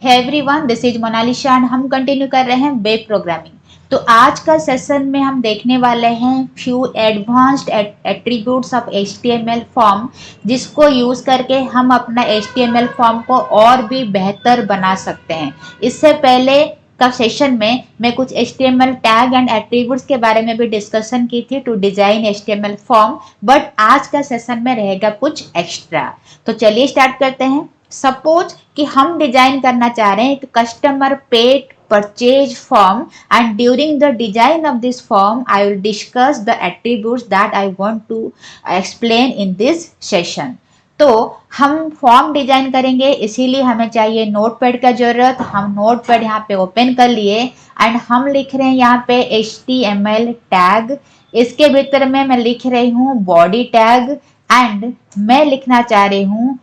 Hey everyone, this is Monalisa and हम continue कर रहे हैं वेब प्रोग्रामिंग। तो आज का सेशन में हम देखने वाले हैं few advanced attributes of HTML form, जिसको यूज करके हम अपना HTML फॉर्म को और भी बेहतर बना सकते हैं। इससे पहले का सेशन में मैं कुछ HTML टैग एंड एट्रीब्यूट्स के बारे में भी डिस्कशन की थी to design HTML form, but आज का सेशन में रहेगा कुछ एक्स्ट्रा। तो चलिए स्टार्ट करते हैं। सपोज कि हम डिजाइन करना चाह रहे हैं एक customer paid purchase form, and during the design of this form I will discuss the attributes that I want to explain in this session. तो हम फॉर्म डिजाइन करेंगे, इसीलिए हमें चाहिए नोटपैड का जरूरत। हम नोटपैड यहाँ पे ओपन कर लिए एंड हम लिख रहे हैं यहाँ पे HTML टैग। इसके भीतर में मैं लिख रही हूँ बॉडी टैग एंड मैं लिखना चाह रही हूँ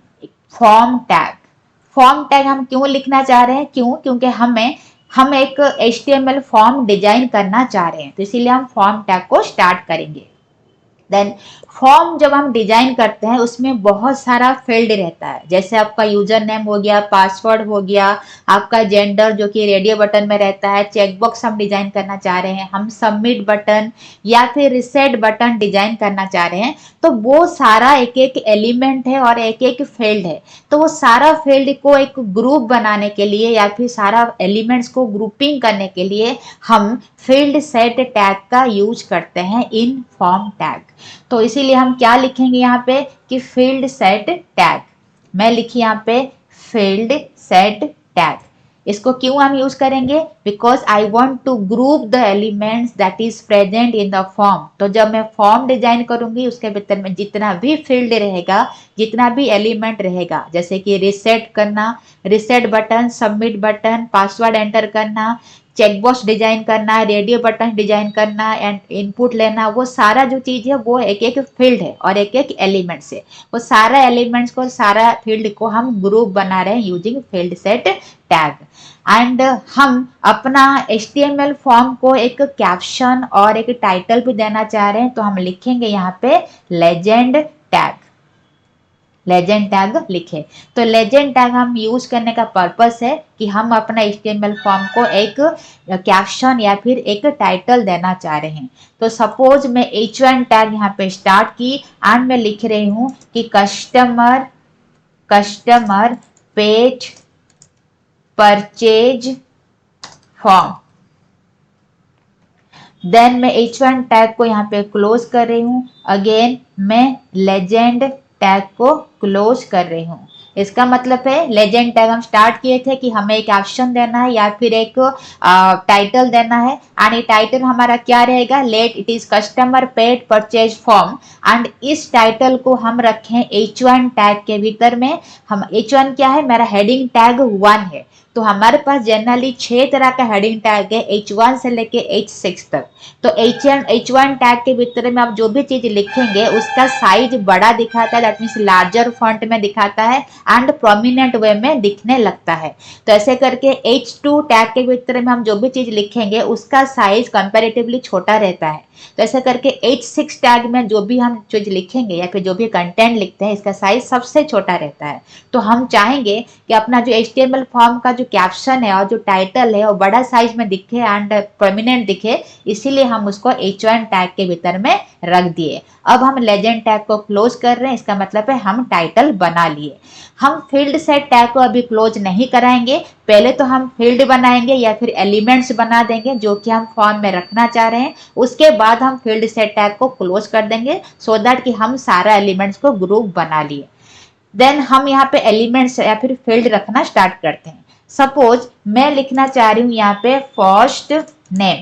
फॉर्म टैग। फॉर्म टैग हम क्यों लिखना चाह रहे हैं? क्योंकि हम एक HTML फॉर्म डिजाइन करना चाह रहे हैं, तो इसीलिए हम फॉर्म टैग को स्टार्ट करेंगे। देन फॉर्म जब हम डिजाइन करते हैं उसमें बहुत सारा फील्ड रहता है, जैसे आपका यूजर नेम हो गया, पासवर्ड हो गया, आपका जेंडर जो कि रेडियो बटन में रहता है, चेकबॉक्स हम डिजाइन करना चाह रहे हैं, हम सबमिट बटन या फिर रिसेट बटन डिजाइन करना चाह रहे हैं। तो वो सारा एक एक एलिमेंट है और एक एक फील्ड है। तो वो सारा फील्ड को एक ग्रुप बनाने के लिए या फिर सारा एलिमेंट्स को ग्रुपिंग करने के लिए हम फील्ड सेट टैग का यूज करते हैं इन फॉर्म टैग। तो इसीलिए हम क्या लिखेंगे यहाँ पे कि फील्ड सेट टैग। मैं लिखी यहाँ पे फील्ड सेट टैग। इसको क्यों हम यूज करेंगे? Because I want to group the elements that is present in the form. तो जब मैं फॉर्म डिजाइन करूंगी उसके भीतर में जितना भी फील्ड रहेगा, जितना भी एलिमेंट रहेगा, जैसे कि रिसेट करना, reset button, submit button, password enter करना, चेकबॉक्स डिजाइन करना, रेडियो बटन डिजाइन करना एंड इनपुट लेना, वो सारा जो चीज है वो एक एक फील्ड है और एक एक एलिमेंट से। वो सारा एलिमेंट्स को, सारा फील्ड को हम ग्रुप बना रहे हैं using field set tag. And हम अपना HTML फॉर्म को एक कैप्शन और एक टाइटल भी देना चाह रहे हैं, तो हम लिखेंगे यहाँ पे लेजेंड टैग। लेजेंड टैग लिखे। तो लेजेंड टैग हम यूज करने का पर्पस है कि हम अपना HTML फॉर्म को एक कैप्शन या फिर एक टाइटल देना चाह रहे हैं। तो सपोज मैं H1 टैग यहाँ पे स्टार्ट की एंड मैं लिख रही हूँ कि customer page purchase form. Then मैं H1 टैग को यहाँ पे क्लोज कर रही हूँ। अगेन मैं लेजेंड टैग को क्लोज कर रही हूँ। इसका मतलब है लेजेंड टैग हम स्टार्ट किए थे कि हमें एक ऑप्शन देना है या फिर एक टाइटल देना है, एंड ये टाइटल हमारा क्या रहेगा? Let it is customer paid purchase form. And इस टाइटल को हम रखें H1 टैग के भीतर में। हम H1 क्या है? मेरा हेडिंग टैग 1 है। तो हमारे पास जनरली 6 तरह का हेडिंग टैग है H1 से लेके H6 तक। तो H1 टैग के भीतर में आप जो भी चीज लिखेंगे उसका साइज बड़ा दिखाता है, दैट मीन्स लार्जर फॉन्ट में दिखाता है एंड प्रोमिनेंट वे में दिखने लगता है। तो ऐसे करके H2 टैग के भीतर में हम जो भी चीज लिखेंगे उसका साइज कंपैरेटिवली छोटा रहता है। तो ऐसे करके H6 टैग में जो भी हम चीज लिखेंगे या फिर जो भी कंटेंट लिखते हैं इसका साइज सबसे छोटा रहता है। तो हम चाहेंगे कि अपना जो HTML फॉर्म का जो कैप्शन है और जो टाइटल है वो बड़ा साइज में दिखे एंड प्रोमिनेंट दिखे, इसीलिए हम उसको H1 टैग के भीतर में रख दिए। अब हम लेजेंड टैग को क्लोज कर रहे हैं, इसका मतलब है हम टाइटल बना लिए। हम फील्ड सेट टैग को अभी क्लोज नहीं कराएंगे, पहले तो हम फील्ड बनाएंगे या फिर एलिमेंट्स बना देंगे जो कि हम फॉर्म में रखना चाह रहे हैं। उसके बाद हम फील्ड सेट टैग को क्लोज कर देंगे सो दैट कि हम सारा एलिमेंट्स को ग्रुप बना लिए। देन हम यहाँ पे एलिमेंट्स या फिर फील्ड रखना स्टार्ट करते हैं। सपोज मैं लिखना चाह रही हूँ यहाँ पे फर्स्ट नेम।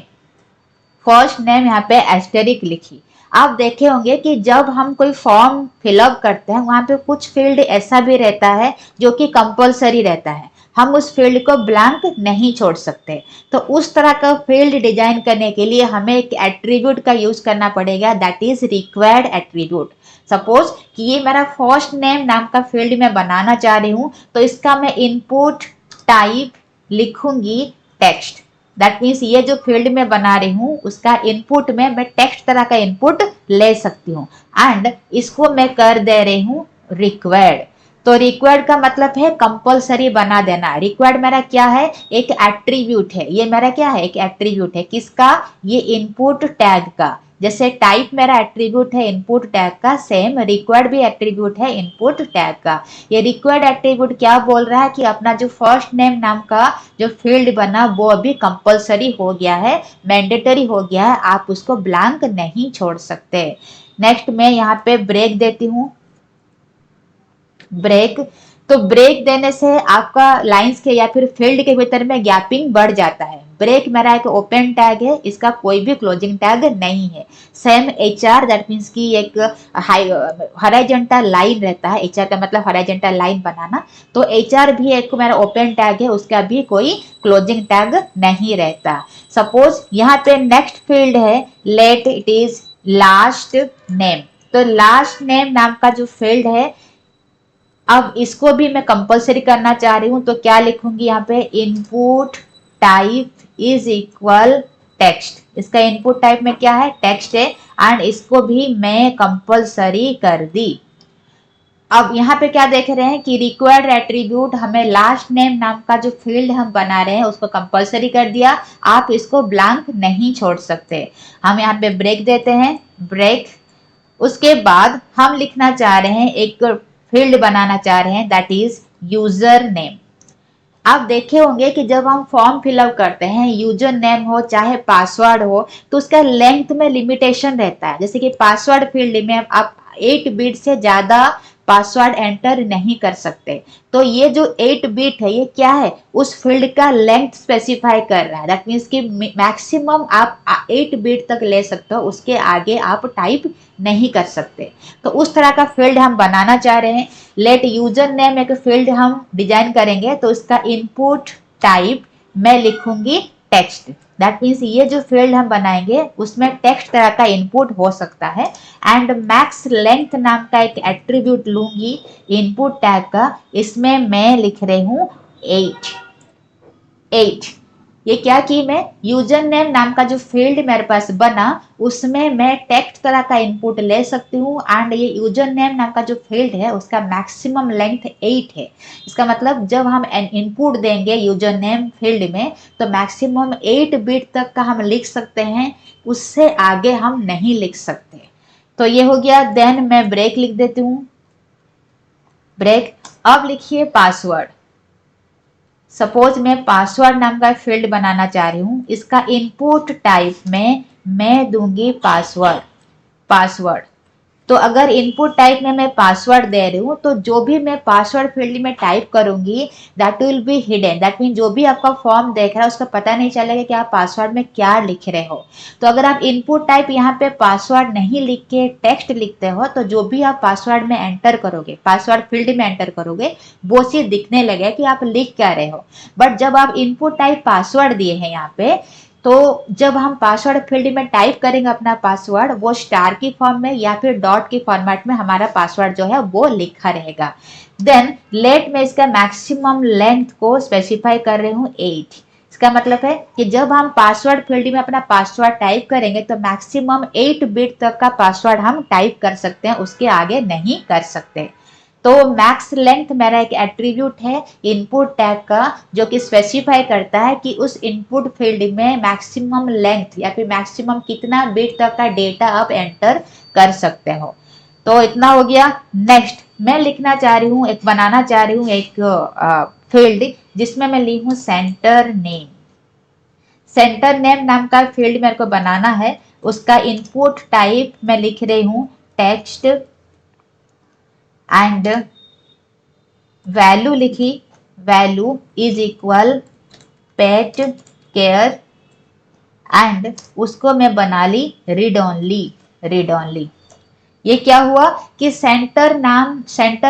फर्स्ट नेम यहाँ पे एस्टेरिक लिखी। आप देखे होंगे कि जब हम कोई फॉर्म फिलअप करते हैं वहां पे कुछ फील्ड ऐसा भी रहता है जो कि कंपलसरी रहता है, हम उस फील्ड को ब्लैंक नहीं छोड़ सकते। तो उस तरह का फील्ड डिजाइन करने के लिए हमें एक एट्रीब्यूट का यूज करना पड़ेगा, that is required attribute. Suppose कि ये मेरा फर्स्ट नेम नाम का फील्ड मैं बनाना चाह रही हूँ, तो इसका मैं इनपुट टाइप लिखूंगी टेक्स्ट। दैट मीन्स ये जो फील्ड में बना रही हूँ उसका इनपुट में मैं टेक्स्ट तरह का इनपुट ले सकती हूँ एंड इसको मैं कर दे रही हूँ रिक्वायर्ड। तो रिक्वायर्ड का मतलब है कंपलसरी बना देना। रिक्वायर्ड मेरा क्या है, एक एट्रीब्यूट है। ये मेरा क्या है, एक एट्रीब्यूट है। किसका, ये इनपुट टैग का। जैसे टाइप मेरा एट्रीब्यूट है इनपुट टैग का, सेम रिक्वायर्ड भी एट्रीब्यूट है इनपुट टैग का। ये रिक्वायर्ड एट्रीब्यूट क्या बोल रहा है कि अपना जो फर्स्ट नेम नाम का जो फील्ड बना वो अभी कंपलसरी हो गया है, मैंडेटरी हो गया है, आप उसको ब्लैंक नहीं छोड़ सकते। नेक्स्ट मैं यहाँ पे ब्रेक देती हूँ। ब्रेक, तो ब्रेक देने से आपका लाइंस के या फिर फील्ड के भीतर में गैपिंग बढ़ जाता है। ब्रेक मेरा एक ओपन टैग है, इसका कोई भी क्लोजिंग टैग नहीं है। सेम एचआर दैट मीन्स की एक हॉरिजॉन्टल लाइन रहता है। एचआर का मतलब हॉरिजॉन्टल लाइन बनाना, तो एचआर भी एक मेरा ओपन टैग है, उसका भी कोई क्लोजिंग टैग नहीं रहता। सपोज यहाँ पे नेक्स्ट फील्ड है, let it is last name. तो लास्ट नेम नाम का जो फील्ड है, अब इसको भी मैं कंपलसरी करना चाह रही हूं, तो क्या लिखूंगी यहाँ पे, input type is equal text. इसका इनपुट टाइप में क्या है, टेक्स्ट है, एंड इसको भी मैं कंपलसरी कर दी। अब यहाँ पे क्या देख रहे हैं कि रिक्वायर्ड एट्रीब्यूट हमें लास्ट नेम नाम का जो फील्ड हम बना रहे हैं उसको कंपलसरी कर दिया, आप इसको ब्लैंक नहीं छोड़ सकते। हम यहाँ पे ब्रेक देते हैं, ब्रेक। उसके बाद हम लिखना चाह रहे हैं, एक फील्ड बनाना चाह रहे हैं, दैट इज यूजर नेम। आप देखे होंगे कि जब हम फॉर्म फिलअप करते हैं, यूजर नेम हो चाहे पासवर्ड हो, तो उसका लेंथ में लिमिटेशन रहता है। जैसे कि पासवर्ड फील्ड में आप 8 बिट से ज्यादा पासवर्ड एंटर नहीं कर सकते। तो ये जो 8 बिट है, ये क्या है, उस फील्ड का लेंथ स्पेसिफाई कर रहा है। दैट मीन्स कि मैक्सिमम आप 8 बिट तक ले सकते हो, उसके आगे आप टाइप नहीं कर सकते। तो उस तरह का फील्ड हम बनाना चाह रहे हैं। लेट यूजर नेम एक फील्ड हम डिजाइन करेंगे, तो इसका इनपुट टाइप मैं लिखूंगी टेक्स्ट। दैट मीन्स ये जो फील्ड हम बनाएंगे उसमें टेक्स्ट तरह का इनपुट हो सकता है। एंड मैक्स लेंथ नाम का एक एट्रीब्यूट लूंगी इनपुट टैग का, इसमें मैं लिख रही हूं 8। ये क्या की, मैं यूजर नेम नाम का जो फील्ड मेरे पास बना उसमें मैं टेक्स्ट तरह का इनपुट ले सकती हूँ। एंड ये यूजर नेम नाम का जो फील्ड है उसका मैक्सिमम लेंथ 8 है। इसका मतलब जब हम इनपुट देंगे यूजर नेम फील्ड में, तो मैक्सिमम 8 बिट तक का हम लिख सकते हैं, उससे आगे हम नहीं लिख सकते। तो ये हो गया। देन मैं ब्रेक लिख देती हूँ, ब्रेक। अब लिखिए पासवर्ड। सपोज मैं पासवर्ड नाम का फील्ड बनाना चाह रही हूं, इसका इनपुट टाइप में मैं दूंगी पासवर्ड। तो अगर इनपुट टाइप में मैं पासवर्ड दे रही हूँ, तो जो भी मैं पासवर्ड फील्ड में टाइप करूंगी that will be hidden. That mean जो भी आपका फॉर्म देख रहा है उसका पता नहीं चलेगा कि आप पासवर्ड में क्या लिख रहे हो। तो अगर आप इनपुट टाइप यहाँ पे पासवर्ड नहीं लिख के टेक्स्ट लिखते हो, तो जो भी आप पासवर्ड में एंटर करोगे, पासवर्ड फील्ड में एंटर करोगे, वो चीज दिखने लगे कि आप लिख क्या रहे हो। बट जब आप इनपुट टाइप पासवर्ड दिए हैं यहाँ पे, तो जब हम पासवर्ड फील्ड में टाइप करेंगे अपना पासवर्ड, वो स्टार की फॉर्म में या फिर डॉट की फॉर्मेट में हमारा पासवर्ड जो है वो लिखा रहेगा। देन लेट में इसका मैक्सिमम लेंथ को स्पेसिफाई कर रही हूँ 8। इसका मतलब है कि जब हम पासवर्ड फील्ड में अपना पासवर्ड टाइप करेंगे तो मैक्सिमम 8 बिट तक का पासवर्ड हम टाइप कर सकते हैं, उसके आगे नहीं कर सकते। तो मैक्स लेंथ मेरा एक एट्रीब्यूट है इनपुट टैग का, जो कि स्पेसिफाई करता है कि उस इनपुट फील्ड में मैक्सिमम लेंथ या फिर मैक्सिमम कितना बिट तक का डेटा आप एंटर कर सकते हो। तो इतना हो गया। नेक्स्ट मैं लिखना चाह रही हूँ, एक बनाना चाह रही हूँ एक फील्ड जिसमें मैं ली हूँ सेंटर नेम। सेंटर नेम नाम का फील्ड मेरे को बनाना है, उसका इनपुट टाइप मैं लिख रही हूँ टेक्स्ट, एंड वैल्यू लिखी, value is equal pet care, and उसको मैं बना ली रीड ओनली। ये क्या हुआ कि सेंटर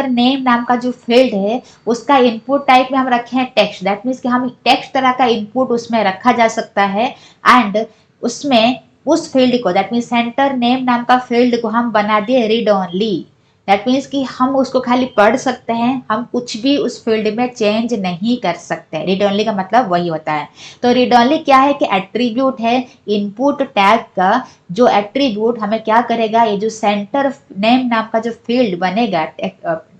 नेम नाम का जो फील्ड है उसका इनपुट टाइप में हम रखे हैं टेक्स्ट। दैट मीन्स कि हम टेक्स्ट तरह का इनपुट उसमें रखा जा सकता है। एंड उसमें उस फील्ड को, दैट मीन्स सेंटर नेम नाम का फील्ड को हम बना दिए रीड ओनली। दैट मीन्स कि हम उसको खाली पढ़ सकते हैं, हम कुछ भी उस फील्ड में चेंज नहीं कर सकते। रीड ओनली का मतलब वही होता है। तो रीड ओनली क्या है कि एट्रीब्यूट है इनपुट टैग का, जो एट्रीब्यूट हमें क्या करेगा, ये जो सेंटर नेम नाम का जो फील्ड बनेगा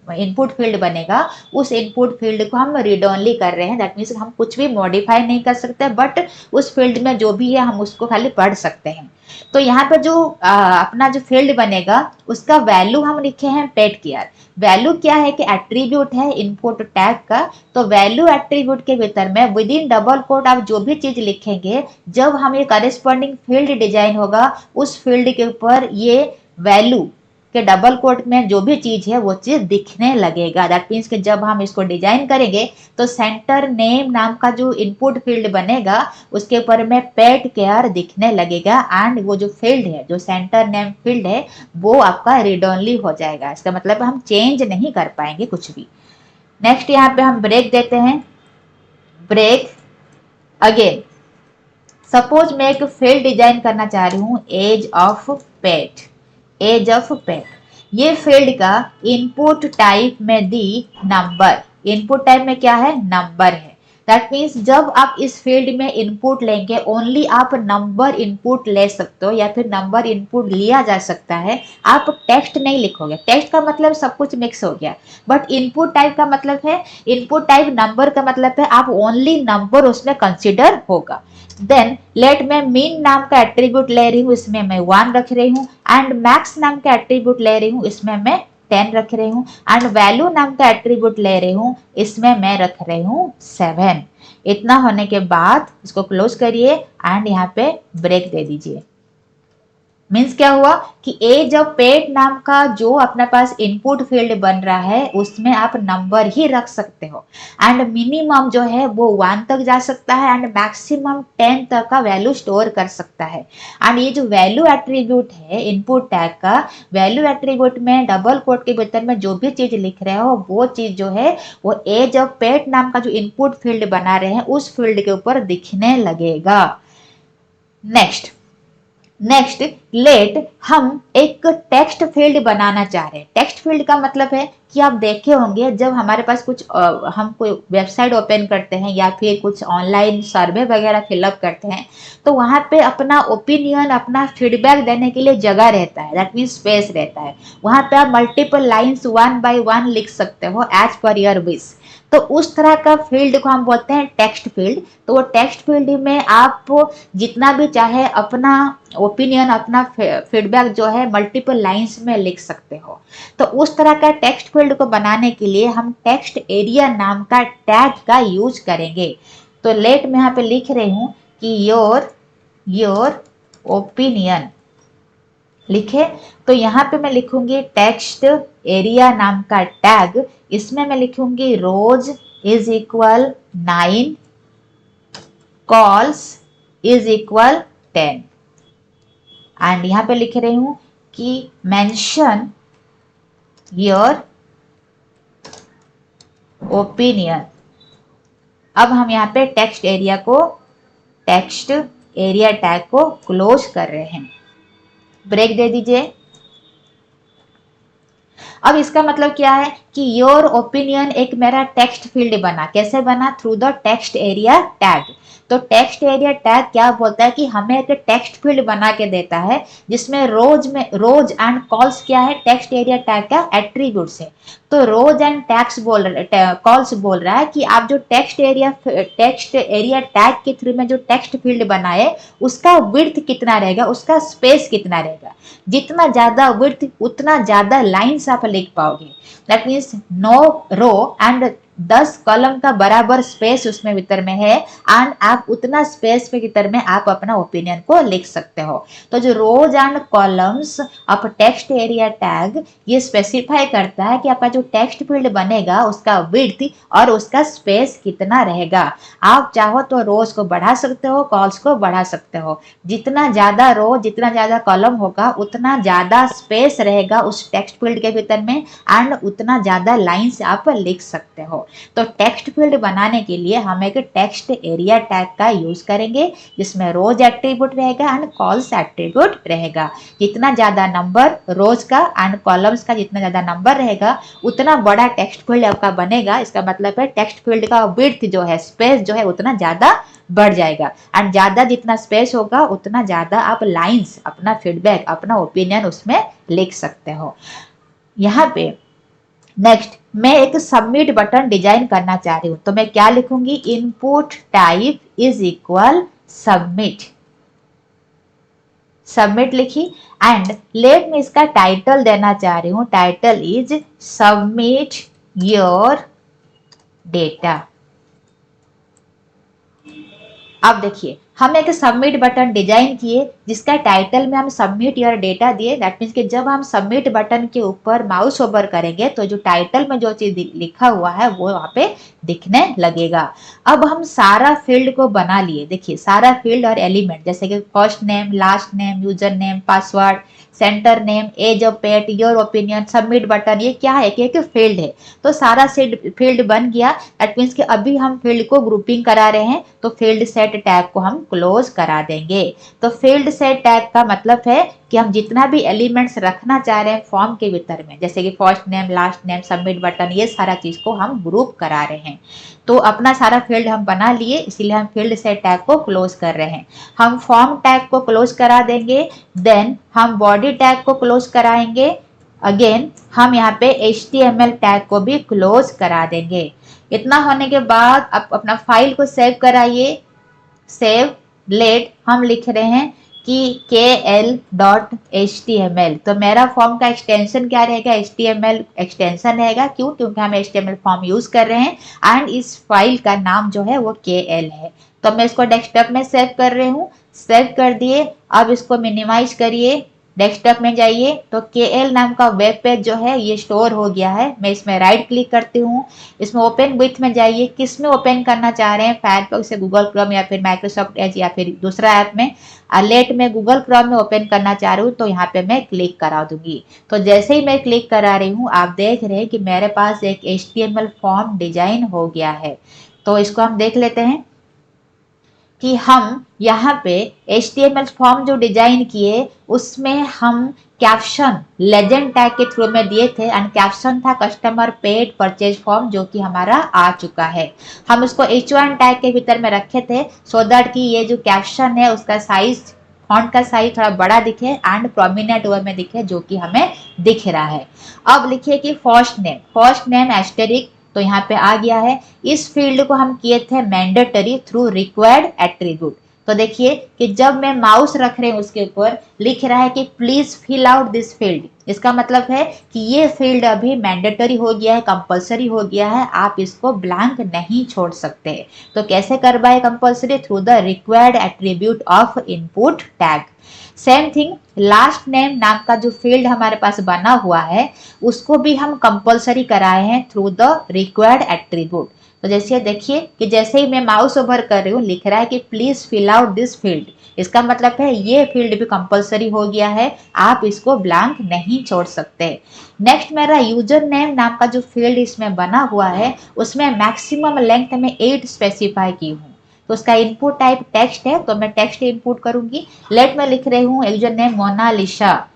इनपुट फील्ड बनेगा उस इनपुट फील्ड को हम रीड ओनली कर रहे हैं। दैट मीन्स हम कुछ भी मॉडिफाई नहीं कर सकते, बट उस फील्ड में जो भी है हम उसको खाली पढ़ सकते हैं। तो यहाँ पर जो अपना जो फील्ड बनेगा उसका वैल्यू हम लिखे हैं पेट केयर। वैल्यू क्या है कि एट्रीब्यूट है इनपुट टैग का। तो वैल्यू एट्रीब्यूट के भीतर में विद इन डबल कोट आप जो भी चीज लिखेंगे, जब हम ये करेस्पॉन्डिंग फील्ड डिजाइन होगा उस फील्ड के ऊपर ये वैल्यू कि डबल कोट में जो भी चीज है वो चीज दिखने लगेगा। दैट मीन्स कि जब हम इसको डिजाइन करेंगे तो सेंटर नेम नाम का जो इनपुट फील्ड बनेगा उसके ऊपर में पेट केयर दिखने लगेगा, एंड वो जो फील्ड है, जो सेंटर नेम फील्ड है, वो आपका रीड ओनली हो जाएगा। इसका मतलब हम चेंज नहीं कर पाएंगे कुछ भी। नेक्स्ट यहाँ पे हम ब्रेक देते हैं। ब्रेक अगेन, सपोज मैं एक फील्ड डिजाइन करना चाह रही हूँ age of pet. Age of pet, ये फील्ड का इनपुट टाइप में दी नंबर। इनपुट टाइप में क्या है? नंबर है। दैट मीन्स जब आप इस फील्ड में इनपुट लेंगे ओनली आप नंबर इनपुट ले सकते हो, या फिर नंबर इनपुट लिया जा सकता है। आप टेक्स्ट नहीं लिखोगे। टेक्स्ट का मतलब सब कुछ मिक्स हो गया, बट इनपुट टाइप का मतलब है, इनपुट टाइप नंबर का मतलब है आप ओनली नंबर उसमें कंसिडर होगा। देन लेट मैं मीन नाम का एट्रीब्यूट ले रही हूँ, इसमें मैं 1 रख रही हूँ, एंड मैक्स नाम का एट्रीब्यूट ले रही हूँ, इसमें मैं 10 रख रही हूँ, एंड वैल्यू नाम का एट्रीब्यूट ले रही हूँ, इसमें मैं रख रही हूँ 7। इतना होने के बाद इसको क्लोज करिए एंड यहाँ पे ब्रेक दे दीजिए। मीन्स क्या हुआ कि एज ऑफ पेट नाम का जो अपने पास इनपुट फील्ड बन रहा है उसमें आप नंबर ही रख सकते हो, एंड मिनिमम जो है वो 1 तक जा सकता है, एंड मैक्सिमम 10 तक का वैल्यू स्टोर कर सकता है। एंड ये जो वैल्यू एट्रीब्यूट है इनपुट टैग का, वैल्यू एट्रीब्यूट में डबल कोट के भीतर में जो भी चीज लिख रहे हो वो चीज जो है वो एज ऑफ पेट नाम का जो इनपुट फील्ड बना रहे हैं उस फील्ड के ऊपर दिखने लगेगा। नेक्स्ट लेट हम एक टेक्स्ट फील्ड बनाना चाह रहे हैं। टेक्स्ट फील्ड का मतलब है कि आप देखे होंगे जब हमारे पास कुछ हम कोई वेबसाइट ओपन करते हैं या फिर कुछ ऑनलाइन सर्वे वगैरह फिलअप करते हैं तो वहां पे अपना ओपिनियन, अपना फीडबैक देने के लिए जगह रहता है, दैट मीन्स स्पेस रहता है। वहां पे आप मल्टीपल लाइन्स 1 by 1 लिख सकते हो एज पर योर विश। तो उस तरह का फील्ड को हम बोलते हैं टेक्स्ट फील्ड। तो वो टेक्स्ट फील्ड में आप जितना भी चाहे अपना ओपिनियन, अपना फीडबैक जो है मल्टीपल लाइंस में लिख सकते हो। तो उस तरह का टेक्स्ट फील्ड को बनाने के लिए हम टेक्स्ट एरिया नाम का टैग का यूज करेंगे। तो लेट मैं यहाँ पे लिख रही हूँ कि योर ओपिनियन लिखे, तो यहाँ पे मैं लिखूंगी टेक्स्ट एरिया नाम का टैग। इसमें मैं लिखूंगी rows is equal 9, cols is equal 10, and यहाँ पे लिख रही हूं कि मेंशन योर ओपिनियन। अब हम यहाँ पे टेक्स्ट एरिया टैग को क्लोज कर रहे हैं। ब्रेक दे दीजिए। अब इसका मतलब क्या है कि योर ओपिनियन एक मेरा टेक्स्ट फील्ड बना। कैसे बना? Through the text area tag. तो टेक्स्ट एरिया टैग क्या बोलता है कि हमें एक टेक्स्ट फील्ड बना के देता है जिसमें रोज एंड कॉल्स क्या है, टेक्स्ट एरिया टैग का एट्रीब्यूट्स है। तो रोज एंड कॉल्स बोल रहा है कि आप जो टेक्स्ट एरिया टैग के थ्रू में जो टेक्स्ट फील्ड बनाए उसका विड्थ कितना रहेगा, उसका स्पेस कितना रहेगा। जितना ज्यादा विड्थ उतना ज्यादा लाइन्स आप लिख पाओगे। That means 9 row and 10 column का बराबर स्पेस उसमें भीतर में है, एंड आप उतना स्पेस के भीतर में आप अपना ओपिनियन को लिख सकते हो। तो जो rows and columns of text area tag ये स्पेसिफाई करता है कि आपका जो टेक्स्ट फील्ड बनेगा उसका विड्थ और उसका स्पेस कितना रहेगा। आप चाहो तो रोज को बढ़ा सकते हो, कॉल्स को बढ़ा सकते हो। जितना ज्यादा रो, जितना ज्यादा कॉलम होगा उतना ज्यादा स्पेस रहेगा उस टेक्स्ट फील्ड के भीतर में, एंड उतना ज्यादा लाइन्स आप लिख सकते हो। तो टेक्स्ट फील्ड बनाने के लिए हम एक टेक्स्ट एरिया टैग का यूज करेंगे जिसमें रोज एट्रीब्यूट रहेगा एंड कॉल्स एट्रीब्यूट रहेगा। जितना ज्यादा नंबर रोज का एंड कॉलम्स का जितना ज्यादा नंबर रहेगा उतना बड़ा टेक्स्ट फील्ड आपका बनेगा। इसका मतलब है टेक्स्ट फील्ड का विड्थ जो है, स्पेस जो है उतना ज्यादा बढ़ जाएगा, एंड ज्यादा जितना स्पेस होगा उतना ज्यादा आप लाइन्स, अपना फीडबैक, अपना ओपिनियन उसमें लिख सकते हो। यहाँ पे नेक्स्ट मैं एक सबमिट बटन डिजाइन करना चाह रही हूँ, तो मैं क्या लिखूंगी, input type is equal submit, submit लिखी। एंड लेट में इसका टाइटल देना चाह रही हूँ, title is submit your data. अब देखिए हम एक सबमिट बटन डिजाइन किए जिसका टाइटल में हम सबमिट योर डेटा दिए। दैट मीन्स कि जब हम सबमिट बटन के ऊपर माउस ओवर करेंगे तो जो टाइटल में जो चीज लिखा हुआ है वो वहां पे दिखने लगेगा। अब हम सारा फील्ड को बना लिए, देखिए सारा फील्ड और एलिमेंट जैसे कि first name, last name, user name, password, centre name, age of pet, your opinion, submit button, ये क्या है कि एक फील्ड है। तो सारा फील्ड बन गया। दैट मीन्स कि अभी हम फील्ड को ग्रुपिंग करा रहे हैं, तो फील्ड सेट टैग को हम क्लोज करा देंगे। तो फील्ड सेट टैग का मतलब है कि हम जितना भी एलिमेंट्स रखना चाह रहे हैं फॉर्म के भीतर में, जैसे कि first name, last name, submit button, ये सारा चीज को हम ग्रुप करा रहे हैं। तो अपना सारा फील्ड हम बना लिए, इसीलिए हम फील्ड सेट टैग को क्लोज कर रहे हैं। हम फॉर्म टैग को क्लोज करा देंगे, देन हम बॉडी टैग को क्लोज कराएंगे, अगेन हम यहाँ पे HTML टैग को भी क्लोज करा देंगे। इतना होने के बाद अब अपना फाइल को सेव कराइए, सेव लेट हम लिख रहे हैं कि kl.html। तो मेरा फॉर्म का एक्सटेंशन क्या रहेगा, HTML एक्सटेंशन रहेगा। क्यों, क्योंकि हम HTML फॉर्म यूज कर रहे हैं एंड इस फाइल का नाम जो है वो kl है। तो मैं इसको डेस्कटॉप में सेव कर रही हूँ, सेव कर दिए। अब इसको मिनिमाइज करिए, डेस्कटॉप में जाइए तो KL नाम का वेब पेज जो है ये स्टोर हो गया है। मैं इसमें राइट क्लिक करती हूँ, इसमें ओपन विथ में जाइए, किस में ओपन करना चाह रहे हैं, फायरफॉक्स से, गूगल क्रोम या फिर माइक्रोसॉफ्ट एज या फिर दूसरा ऐप में। लेट में गूगल क्रोम में ओपन करना चाह रही हूँ तो यहाँ पे मैं क्लिक करा दूंगी। तो जैसे ही मैं क्लिक करा रही हूँ आप देख रहे हैं कि मेरे पास एक HTML फॉर्म डिजाइन हो गया है। तो इसको हम देख लेते हैं कि हम यहाँ पे HTML फॉर्म जो डिजाइन किए उसमें हम कैप्शन लेजेंड टैग के थ्रू में दिए थे एंड कैप्शन था कस्टमर पेड परचेज फॉर्म, जो कि हमारा आ चुका है। हम उसको H1 टैग के भीतर में रखे थे सो दैट कि ये जो कैप्शन है उसका साइज, फॉन्ट का साइज थोड़ा बड़ा दिखे एंड प्रोमिनेंट वे में दिखे, जो कि हमें दिख रहा है। अब लिखिए कि फर्स्ट नेम एस्टेरिक, तो यहाँ पे आ गया है। इस फील्ड को हम किए थे मैंडेटरी थ्रू रिक्वायर्ड एट्रीब्यूट। तो देखिए कि जब मैं माउस रख रहे हैं उसके ऊपर लिख रहा है कि please fill out this field, इसका मतलब है कि ये फील्ड अभी मैंडेटरी हो गया है, कंपलसरी हो गया है, आप इसको ब्लैंक नहीं छोड़ सकते। तो कैसे करवाए compulsory, through the required attribute of input tag. Same thing last name नाम का जो फील्ड हमारे पास बना हुआ है उसको भी हम कंपलसरी कराए हैं थ्रू द रिक्वायर्ड एट्रीब्यूट। तो जैसे देखिए कि जैसे ही मैं माउस ओवर कर रही हूँ लिख रहा है कि please fill out this field, इसका मतलब है ये फील्ड भी कंपलसरी हो गया है, आप इसको ब्लैंक नहीं छोड़ सकते। नेक्स्ट मेरा यूजर नेम नाम का जो फील्ड इसमें बना हुआ है उसमें मैक्सिमम लेंथ में 8 स्पेसिफाई की हूँ। तो उसका इनपुट टाइप टेक्स्ट है तो मैं टेक्स्ट इनपुट करूंगी। लेट में लिख रही हूँ यूजर नेम मोनालिसा।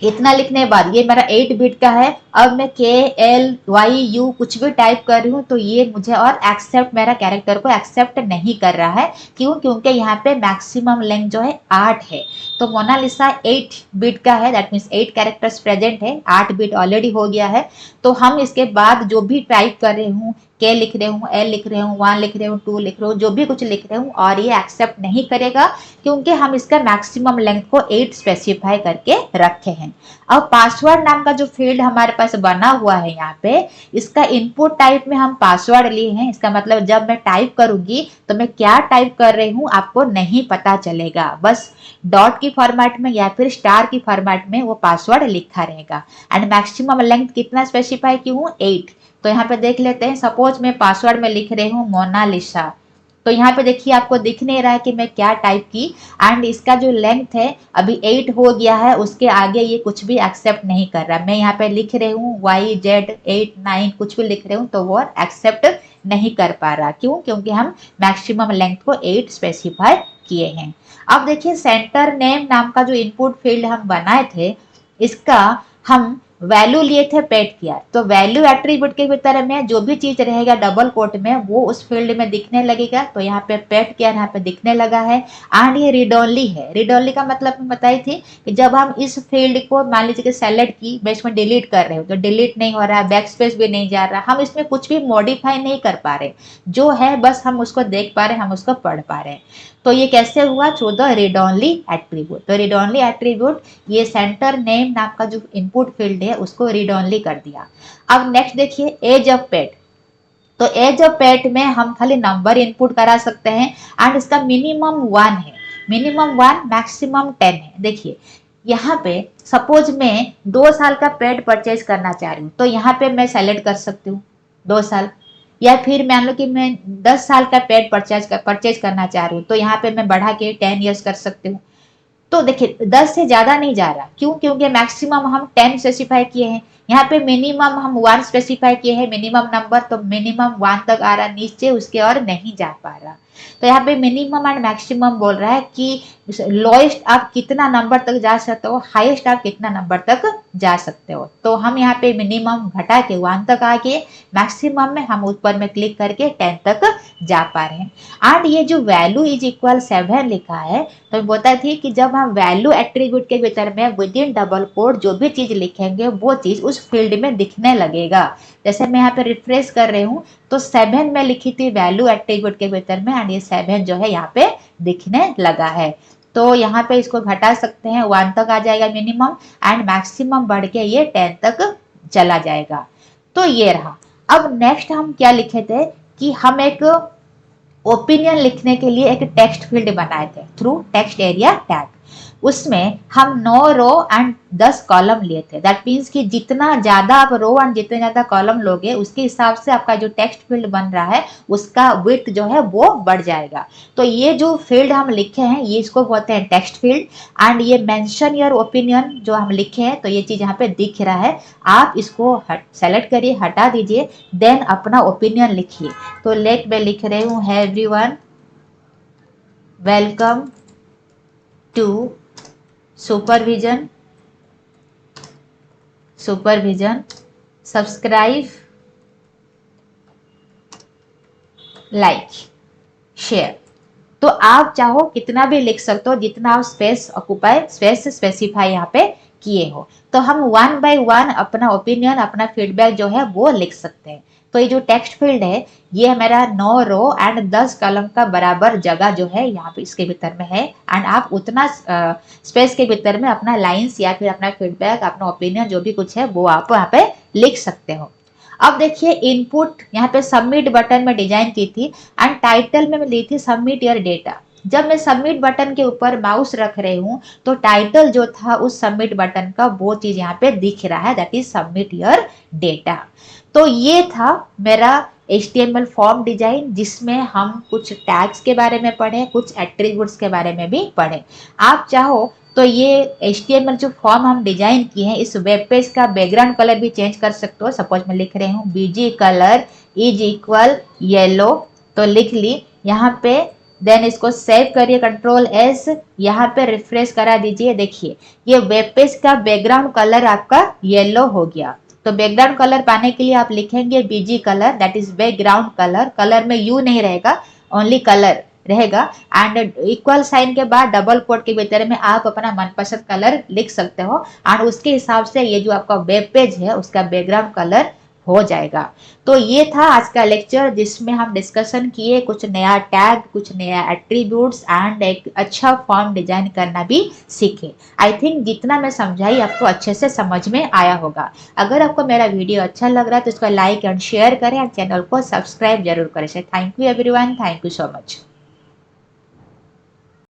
इतना लिखने के बाद ये मेरा 8 बिट का है। अब मैं KLYU कुछ भी टाइप कर रही हूँ तो ये मुझे और एक्सेप्ट, मेरा कैरेक्टर को एक्सेप्ट नहीं कर रहा है। क्यों, क्योंकि यहाँ पे मैक्सिमम लेंथ जो है 8 है। तो मोनालिसा 8 बिट का है, दैट मीन्स 8 कैरेक्टर्स प्रेजेंट है, 8 बिट ऑलरेडी हो गया है। तो हम इसके बाद जो भी टाइप कर रहे हूँ, K लिख रहे हूँ, L लिख रहे हूँ, 1 लिख रहे हूँ, 2 लिख रहे हूँ, जो भी कुछ लिख रहे हूँ, और ये एक्सेप्ट नहीं करेगा क्योंकि हम इसका मैक्सिमम लेंथ को 8 स्पेसिफाई करके रखे हैं। अब पासवर्ड नाम का जो फील्ड हमारे पास बना हुआ है यहाँ पे, इसका इनपुट टाइप में हम पासवर्ड लिए हैं। इसका मतलब जब मैं टाइप करूंगी तो मैं क्या टाइप कर रही हूँ आपको नहीं पता चलेगा, बस डॉट की फॉर्मेट में या फिर स्टार की फॉर्मेट में वो पासवर्ड लिखा रहेगा। एंड मैक्सिमम लेंथ कितना स्पेसिफाई की हूँ, 8। तो यहाँ पे देख लेते हैं, सपोज मैं पासवर्ड में लिख रही हूँ मोनालिसा। तो यहाँ पे देखिए आपको दिख नहीं रहा है कि मैं क्या टाइप की, एंड इसका जो लेंथ है अभी 8 हो गया है, उसके आगे ये कुछ भी एक्सेप्ट नहीं कर रहा। मैं यहाँ पे लिख रही हूँ YZ 8 9 कुछ भी लिख रही हूँ तो वो एक्सेप्ट नहीं कर पा रहा। क्यों, क्योंकि हम मैक्सिमम लेंथ को 8 स्पेसिफाई किए हैं। अब देखिए सेंटर नेम नाम का जो इनपुट फील्ड हम बनाए थे इसका हम वैल्यू लिए थे पेट केयर, तो वैल्यू एट्रीब्यूट के भीतर में जो भी चीज रहेगा डबल कोट में वो उस फील्ड में दिखने लगेगा। तो यहाँ पे पेट केयर यहाँ पे दिखने लगा है। एंड ये रीड ओनली है। रीड ओनली का मतलब मैं बताई थी कि जब हम इस फील्ड को मान लीजिए कि सेलेक्ट की, मैं इसमें डिलीट कर रहे हो तो डिलीट नहीं हो रहा, बैक स्पेस भी नहीं जा रहा, हम इसमें कुछ भी मॉडिफाई नहीं कर पा रहे, जो है बस हम उसको देख पा रहे हैं, हम उसको पढ़ पा रहे हैं। तो ये कैसे हुआ? Through the read only attribute. तो रीड ओनली एट्रीब्यूट ये सेंटर नेम नाम का जो इनपुट फील्ड है उसको रीड ओनली कर दिया। अब नेक्स्ट देखिए एज ऑफ पेट। तो एज ऑफ पेट में हम खाली नंबर इनपुट करा सकते हैं एंड इसका मिनिमम 1 है, मिनिमम 1 मैक्सिमम 10 है। देखिए यहाँ पे सपोज मैं 2 साल का पेट परचेज करना चाह रही हूँ, तो यहाँ पे मैं सेलेक्ट कर सकती हूँ 2 साल, या फिर मान लो कि मैं 10 साल का पेट परचेज करना चाह रही हूँ, तो यहाँ पे मैं बढ़ा के 10 ईयर्स कर सकती हूँ। तो देखिए 10 से ज्यादा नहीं जा रहा, क्यों? क्योंकि मैक्सिमम हम 10 स्पेसिफाई किए हैं, यहाँ पे मिनिमम हम 1 स्पेसिफाई किए हैं, मिनिमम नंबर, तो मिनिमम 1 तक आ रहा, नीचे उसके और नहीं जा पा रहा। तो यहाँ पे मिनिमम एंड मैक्सिमम बोल रहा है कि लोएस्ट आप कितना नंबर तक जा सकते हो, हाईएस्ट आप कितना नंबर तक जा सकते हो। तो हम यहाँ पे मिनिमम घटा के 1 तक आके मैक्सिमम में हम ऊपर में क्लिक करके 10 तक जा पा रहे हैं। एंड ये जो वैल्यू इज इक्वल 7 लिखा है, तो बोलता थी कि जब हम वैल्यू एट्रीब्यूट के भीतर में विद इन डबल कोड जो भी चीज लिखेंगे वो चीज उस फील्ड में दिखने लगेगा। जैसे मैं यहाँ पे रिफ्रेश कर रही हूँ तो 7 में लिखी थी वैल्यू एट्रीब्यूट के भीतर में, एंड ये 7 जो है यहाँ पे दिखने लगा है। तो यहाँ पे इसको घटा सकते हैं, 1 तक आ जाएगा मिनिमम, एंड मैक्सिमम बढ़ के ये 10 तक चला जाएगा। तो ये रहा। अब नेक्स्ट हम क्या लिखे थे कि हम एक ओपिनियन लिखने के लिए एक टेक्स्ट फील्ड बनाए थे थ्रू टेक्स्ट एरिया टैग। उसमें हम 9 रो एंड 10 कॉलम लिए थे। दैट मीन्स कि जितना ज्यादा आप रो एंड जितने ज्यादा कॉलम लोगे उसके हिसाब से आपका जो टेक्स्ट फील्ड बन रहा है उसका विड्थ जो है वो बढ़ जाएगा। तो ये जो फील्ड हम लिखे हैं ये इसको बोलते हैं टेक्स्ट फील्ड। एंड ये मेंशन योर ओपिनियन जो हम लिखे हैं, तो ये चीज यहाँ पे दिख रहा है, आप इसको सेलेक्ट करिए, हटा दीजिए, देन अपना ओपिनियन लिखिए। तो लेट मैं लिख रही हूँ everyone welcome to supervision subscribe like share. तो आप चाहो कितना भी लिख सकते हो, जितना आप स्पेस स्पेसिफाई यहाँ पे किए हो। तो हम 1 by 1 अपना ओपिनियन, अपना फीडबैक जो है वो लिख सकते हैं। तो ये जो टेक्स्ट फील्ड है ये हमारा 9 रो एंड 10 कॉलम का बराबर जगह जो है यहाँ पे इसके भीतर में है। एंड आप उतना स्पेस के भीतर में अपना लाइंस या फिर अपना फीडबैक, अपना ओपिनियन जो भी कुछ है वो आप यहाँ पे लिख सकते हो। अब देखिए इनपुट यहाँ पे सबमिट बटन में डिजाइन की थी एंड टाइटल में मैं ली थी सबमिट योर डेटा। जब मैं सबमिट बटन के ऊपर माउस रख रही हूँ तो टाइटल जो था उस सबमिट बटन का वो चीज यहाँ पे दिख रहा है, that is submit your data. तो ये था मेरा HTML फॉर्म डिजाइन जिसमें हम कुछ टैग्स के बारे में पढ़े, कुछ एट्रीब्यूट्स के बारे में भी पढ़े। आप चाहो तो ये HTML जो फॉर्म हम डिजाइन किए हैं इस वेब पेज का बैकग्राउंड कलर भी चेंज कर सकते हो। सपोज मैं लिख रही हूँ BG colour is equal yellow, तो लिख ली यहाँ पे, देन इसको सेव करिए Ctrl+S, यहाँ पे रिफ्रेश करा दीजिए। देखिए ये वेब पेज का बैकग्राउंड कलर आपका येलो हो गया। तो बैकग्राउंड कलर पाने के लिए आप लिखेंगे BG colour, that is background colour. Colour में यू नहीं रहेगा, ओनली कलर रहेगा। एंड इक्वल साइन के बाद डबल कोट के भीतर में आप अपना मनपसंद कलर लिख सकते हो एंड उसके हिसाब से ये जो आपका वेब पेज है उसका बैकग्राउंड कलर हो जाएगा। तो ये था आज का लेक्चर जिसमें हम डिस्कशन किए कुछ नया टैग, कुछ नया एट्रीब्यूट्स एंड एक अच्छा फॉर्म डिजाइन करना भी सीखे। आई थिंक जितना मैं समझाई आपको अच्छे से समझ में आया होगा। अगर आपको मेरा वीडियो अच्छा लग रहा है तो इसको लाइक एंड शेयर करें और चैनल को सब्सक्राइब जरूर करें। Thank you everyone, thank you so much.